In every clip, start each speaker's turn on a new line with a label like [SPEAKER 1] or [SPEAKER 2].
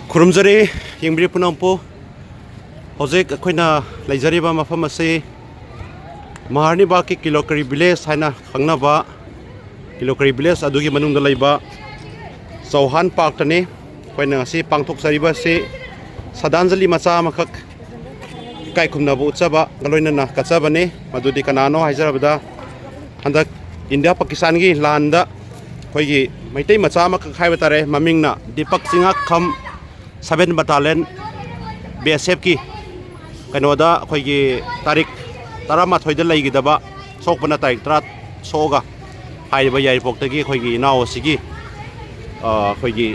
[SPEAKER 1] Kurumjari Yingbiri Punampo Hojek Akoina Laijariba Maphamase Maharani Bagh Kilokari Village Haina khumnaba Kilokari Village Adugi Manung Leiba Sauhan Park Tane Koina si Pangtok Sariba se Sadanjali Macha Makak Kai khumnaba utchaba Galoina na Katsabane Madudi Kanano Haizarabada Handak India Pakistan gi landa Koigi Meitei Macha Makak Haibatare Mamingna Deepak Chingakham 7 battalion BSF ki kanoda khoigi tarik tarama thoida leigidaba sokpana tarik trat soga haiba yai poktagi khoigi naw sigi khoigi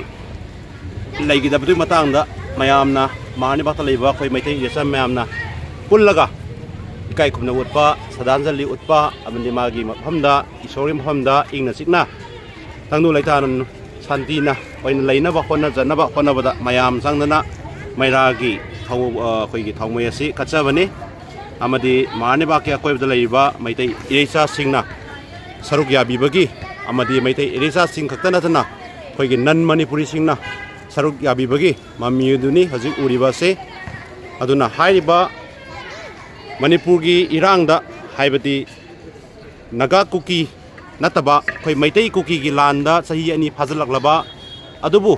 [SPEAKER 1] leigidabdu matangda mayamna Maharani Bagh leiba khoi Meitei yesa mayamna pullaga ekai khumna utpa sadanjali utpa amandi magi maphamda Ishwar maphamda engna chikna tangnu laitanan Santina, when Lainaba Hona Zanaba Honabada, Mayam Sangana, Meira Thaomei, Katsavani, Amadi, Maharani Bagh akoibada leiba, Meitei ereichasingna, Sarugya Bibagi, Amadi Meitei ereichasingna kattuna, Koigi non Manipuri singna, Sarugya Bibagi, Mamuduni, Hazik Uribase, Aduna Haiba, Manipurgi Irangda, Haibati, Naga Kuki. Nataba koi Meitei kuki gi landa sahi ani phajalak laba adubu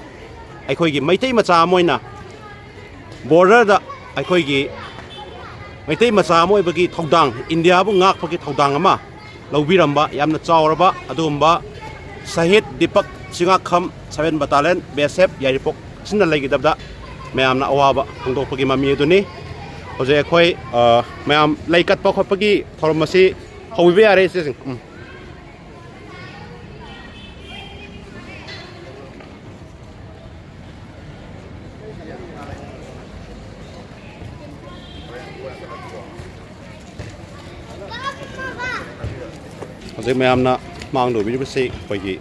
[SPEAKER 1] aikoi gi Meitei macha moina border da aikoi gi Meitei macha moi bagi thodang India bu ngak pagi thodang ama lobiramba yamna chawraba adumba Shahid Deepak Chingakham 7 battalion BSF yaripok sinna legi dabda mayamna awaba phongdokhare mami aduni hoje khoi mayam leikat pa khopagi thormasi hoibe are se Hojek mayamna mangdo bidibase khoigi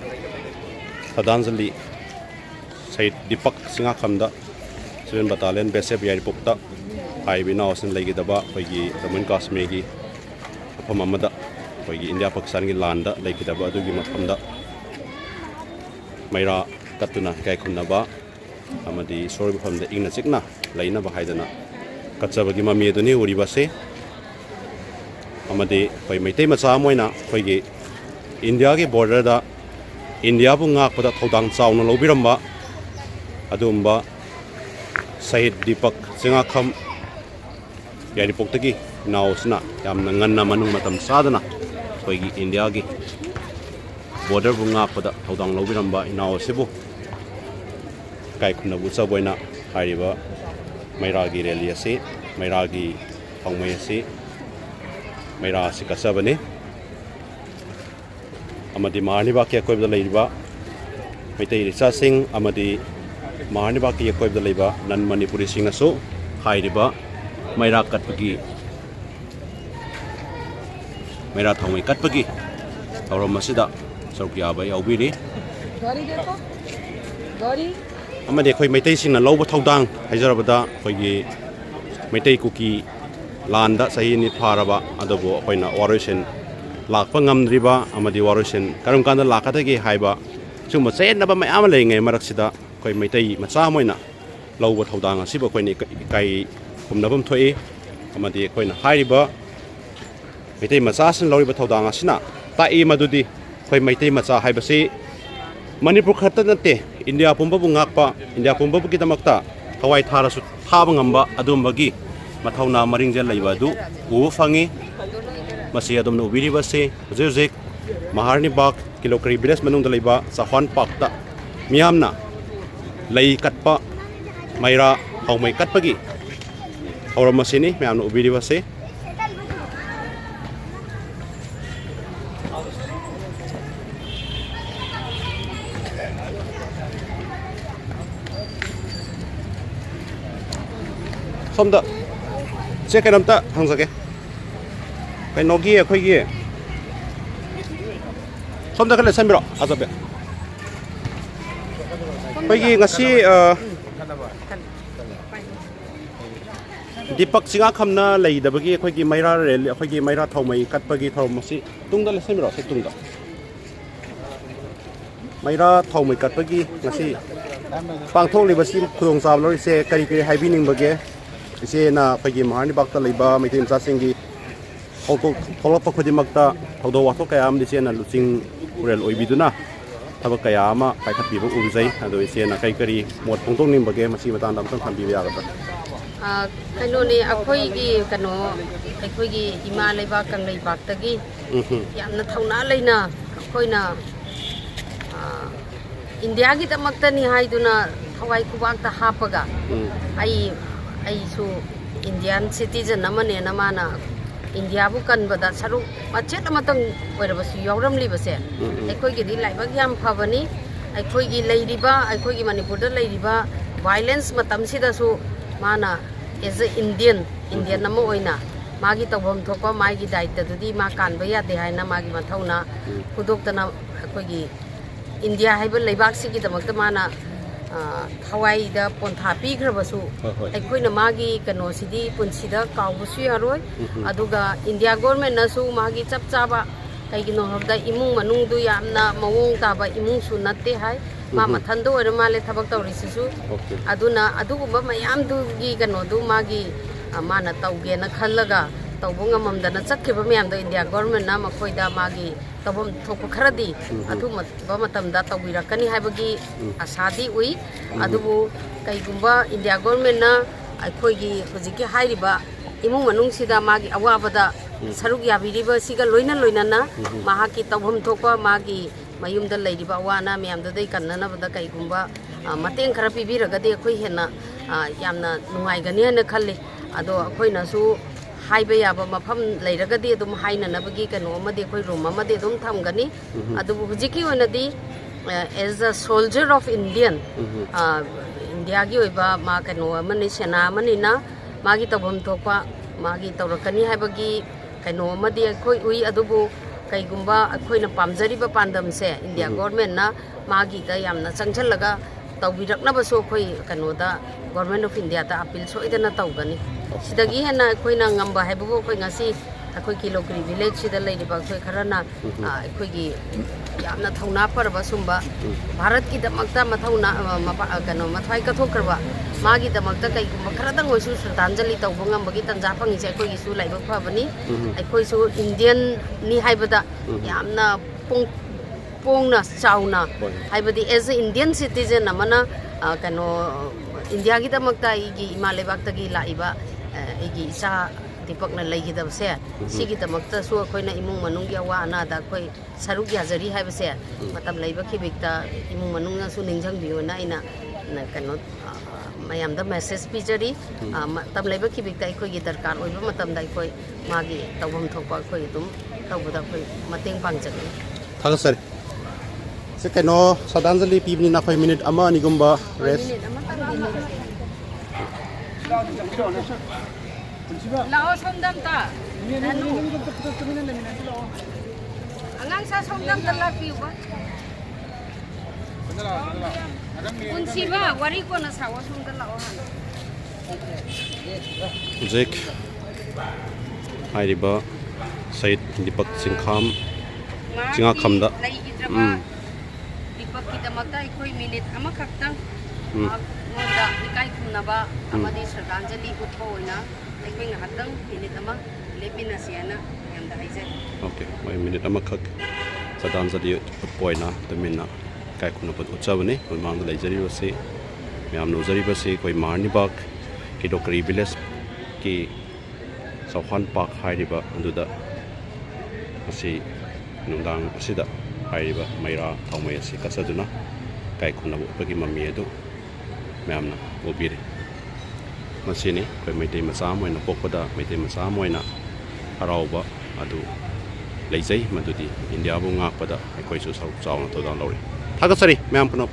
[SPEAKER 1] sadanjali Shahid Deepak Chingakham da 7 battalion BSF yaripokta haibina osin leigidaba khoigi Jammu Kashmir gi maphamda khoigi India Pakistan gi landa leigidaba adugi maphamda Meira kattuna kai khumnaba amadi Ishwar maphamda engna chikna leirunaba hayduna katsabagi mami aduni uribase amadi koi Meitei macha moina koigi India ki border da India bu ngak pada thodang chawna lobiramba adumba Shahid Deepak Chingakham yaripoktagi nausna yamna nganna manung matam sadana koigi India ki border bu ngak pada thodang lobiramba nausibu kai khumna bu chaboina hariba Meira gi rally ase Meira gi Thaomei ase Meira si kasabane amadi Maharani Bagh akoibada leiba Meitei ereichasing amadi Maharani Bagh akoibada leiba non Manipuri singna so hairiba Meira katpagi Meira Thaomei katpagi tawram asida sarukya ba yaubiri amadi khoi Meitei singna loba thodang haijarabada khoigi Meitei kuki landa sahi ni pharaba adobo koina waroisen lakpa ngamdriba amadi waroisen karam kanda lakatagi haiba summa chenaba mayam leingai maraksida koi Meitei macha moina lobo thodang asiba koini kai khumnabam thoi amadi koina hairiba Meitei macha sin loriba thodang asina ta e madudi koi Meitei macha haibasi Manipur khatta nate India pumba bu ngakpa India pumba bu kidamakta hawai tharasu thaba ngamba adumbagi Mathauna maringjel leiba du fangi masi adom no biribase hojek Maharani Bagh Kilokari Village Manung leiba Sauhan Park ta miyamna lei katpa Meira Thaomei katpagi horam masini miyamna ubiribase somda check namta hangsake kai nogi khoigi somda kale samiro azabe khoigi ngasi Deepak Chingakham na leidabagi khoigi Meira rel khoigi Meira Thaomei katpagi thormasi tungda le samiro se tungda Meira Thaomei katpagi ngasi ꯄꯥꯡꯊꯣꯛꯂꯤꯕꯁꯤ ꯈꯨꯗꯣꯡꯆꯥꯕ ꯂꯧꯔꯤꯁꯦ ꯀꯔꯤ ꯀꯔꯤ ꯍꯥꯏꯕꯤꯅꯤꯡꯕꯒꯦ ꯏꯆꯦꯅ ꯑꯩꯈꯣꯏꯒꯤ ꯃꯍꯥꯔꯥꯅꯤ ꯕꯥꯒꯇ ꯂꯩꯕ ꯃꯩꯇꯩ ꯃꯆꯥꯁꯤꯡꯒꯤ ꯊꯣꯛꯂꯛꯄ ꯈꯨꯗꯤꯡꯃꯛꯇ ꯊꯧꯗꯣꯛ ꯋꯥꯊꯣꯛ ꯀꯌꯥ ꯑꯃꯗꯤ ꯏꯆꯦꯅ ꯂꯨꯆꯤꯡ ꯄꯨꯔꯦꯜ ꯑꯣꯏꯕꯤꯗꯨꯅ ꯊꯕꯛ ꯀꯌꯥ ꯑꯃ ꯄꯥꯏꯈꯠꯄꯤꯕ ꯎꯖꯩ ꯑꯗꯣ ꯏꯆꯦꯅ ꯀꯔꯤ ꯀꯔꯤ ꯃꯣꯠ ꯐꯣꯡꯗꯣꯛꯅꯤꯡꯕꯒꯦ ꯃꯁꯤ ꯃꯇꯥꯡꯗ ꯑꯃꯇꯪ ꯊꯝꯕꯤꯕ ꯌꯥꯒꯗ꯭ꯔꯥ?
[SPEAKER 2] ꯀꯩꯅꯣꯅꯤ ꯑꯩꯈꯣꯏꯒꯤ ꯏꯃꯥ ꯂꯩꯕꯥꯛ ꯀꯪꯂꯩꯄꯥꯛꯇꯒꯤ ꯌꯥꯝꯅ ꯊꯧꯅꯥ ꯂꯩꯅ ꯑꯩꯈꯣꯏꯅ ꯏꯟꯗꯤꯌꯥꯒꯤꯗꯃꯛꯇꯅꯤ ꯍꯥꯏꯗꯨꯅ ꯊꯋꯥꯏ ꯈꯨꯕꯥꯛꯇ ꯍꯥꯞꯄꯒ ꯑꯩꯁꯨ ꯏꯟꯗꯤꯌꯥꯟ ꯁꯤꯇꯤꯖꯟ ꯑꯃꯅꯦꯅ ꯃꯥꯅ ꯏꯟꯗꯤꯌꯥꯕꯨ ꯀꯟꯕꯗ ꯁꯔꯨꯛ ꯃꯆꯦꯠ ꯑꯃꯇꯪ ꯑꯣꯏꯔꯕꯁꯨ ꯌꯥꯎꯔꯝꯂꯤꯕꯁꯦ ꯑꯩꯈꯣꯏꯒꯤꯗꯤ ꯂꯥꯏꯕꯛ ꯌꯥꯝ ꯐꯕꯅꯤ ꯑꯩꯈꯣꯏꯒꯤ ꯃꯅꯤꯄꯨꯔꯗ ꯂꯩꯔꯤꯕ ꯚꯥꯏꯂꯦꯟꯁ ꯃꯇꯝꯁꯤꯗꯁꯨ ꯃꯥꯅ ꯑꯦꯖ ꯑꯦ ꯏꯟꯗꯤꯌꯟ ꯑꯃ ꯑꯣꯏꯅ मागी तौभम थोपा मागी दायित्वदुदी मा कानबा यादे हायना मागी मथौना फुदोक्तना अखोगी इंडिया हाइबा लेबाकसिगी दमक्ता माना थवाईदा पोंथा पीख्रबसु अखोइना मागी कनोसिदी पुंसिदा कावबसु यारोय अदुगा इंडिया गवर्नमेंट नसु मागी चप चाबा कईगिनो हबदा इमुंग मनुंगदु यामना मवोंग ताबा इमुंगसु नत्ते हाय मा मथंदो ओर माले थबक तौरिसिसु अदुना अदुगुबा मयामदुगी कनोदु मागी माना तौगेना खल्लगा तौबो ngamamdana chakkiba mayamdo India government na makoida magi tobom thokpa kharadi adu ba matamda tawbirakani haibagi asadi ui adubu kaigumba India government na aikoigi hojiki hairiba imung manung sida magi awabada saruk yabiriba siga loina na mahaki tawbom thokpa magi mayumda leiriba wana mayamda dai kannana bada kaigumba mateng khara pibiragadi akoi hena yamna nungaigani hena khalli ado akoina su हाइबे याबा मफम लेरगदी अदुम हाइननबगी कनो अमदि अखोइ room अमदि अदुम थमगनी अदुबु हुजिकी ओनदी as a soldier of Indian India की ओइबा मा कनो अमनि सेना अमनिना मागी तबम थोपा मागी तौरकनी हाइबगी कनो अमदि अखोइ उइ अदुबु कईगुम्बा अखोइना पामजरिबा पांदमसे इंडिया गवर्नमेंट ना मागी दा यामना चंगछलगा तौबिरकनबसो अखोइ कनोदा गवर्नमेंट ऑफ इंडिया दा अपील सोइदना तौगनी सिदगी हेना अखोइना ngamba हाइबबो अखोइ ngasi अखोइ किलोकरी विलेज सिदा लेरिबा अखोइ खरना अखोइगी यामना थौना परबा सुंबा भारत की दमक्ता मथौना कनो मथाइ कथोखरबा मागी दमक्ता कईगुम्बा खरदंग ओइसु श्रद्धांजलि तौबो ngambagi तंजा फंगिसे अखोइगी सु लाइबक फबनी अखोइ सु इंडियन नि हाइबदा यामना पोंगना चाउना हाइबदी एज ए इंडियन सिटीजन अमना कनो इंडिया की दमक्ता इगी इमा लेबाक्तगी लाइबा इगी इचा दीपकना लेगिदबसे सिगी दमक्ता सु अखोइना इमुंग मनुंगी अवा अनादा अखोइ सरुक याजरी हाइबसे मतम लेबा खिबिकता इमुंग मनुंगना सु निंजंग बियोना इना कनो मयामदा मैसेज पिजरी मतम लेबा खिबिकता अखोइगी दरकार ओइबा मतमदा अखोइ मागी तौबम थोपा अखोइ दुम तौबदा अखोइ मतेंग पांगजगनी
[SPEAKER 1] थागसर से कनो श्रद्धांजलि पीबनी ना कोई मिनट अमा निगुम्बा रेस्ट
[SPEAKER 2] लाओ सोमदम ता अंगांग सा सोमदम ता लापिउबा उनसीबा वारी को ना सावा सोमदम लाओ
[SPEAKER 1] जेक हाइरिबा सैयद दीपक चिंगाखम दा
[SPEAKER 2] दीपक की दमकता कोई मिनट अमा खक्तंग मोदा एकै khumnaba amadi श्रद्धांजलि उत्पो होइना अखोइ ngahadang मिनट अमा लेपिनासियाना यामदा हाइजे
[SPEAKER 1] ओके वै मिनट अमा खक श्रद्धांजलि उत्पो होइना तमिना एकै khumnaba utchaba ममांग लेजरिबसे म्याम नोजरिबसे कोइ महारानी बाग किलोकरी विलेज की सौहान पार्क हाइरिबा अदुदा असी नुंदांग असिदा हाइरिबा मैरा थाउमै असि कसदुना एकै khumnaba उत्पगी मम्मी अदु मैमना उबीरे मसीनी कोई मैतै मचा मोइना पोकपदा मैतै मचा मोइना हराउबा अदु लेजै मदुदी इंडिया बु ngakpada अखोइसु सरुक चाउना तोदान लौरि थागसरी मैम पुनो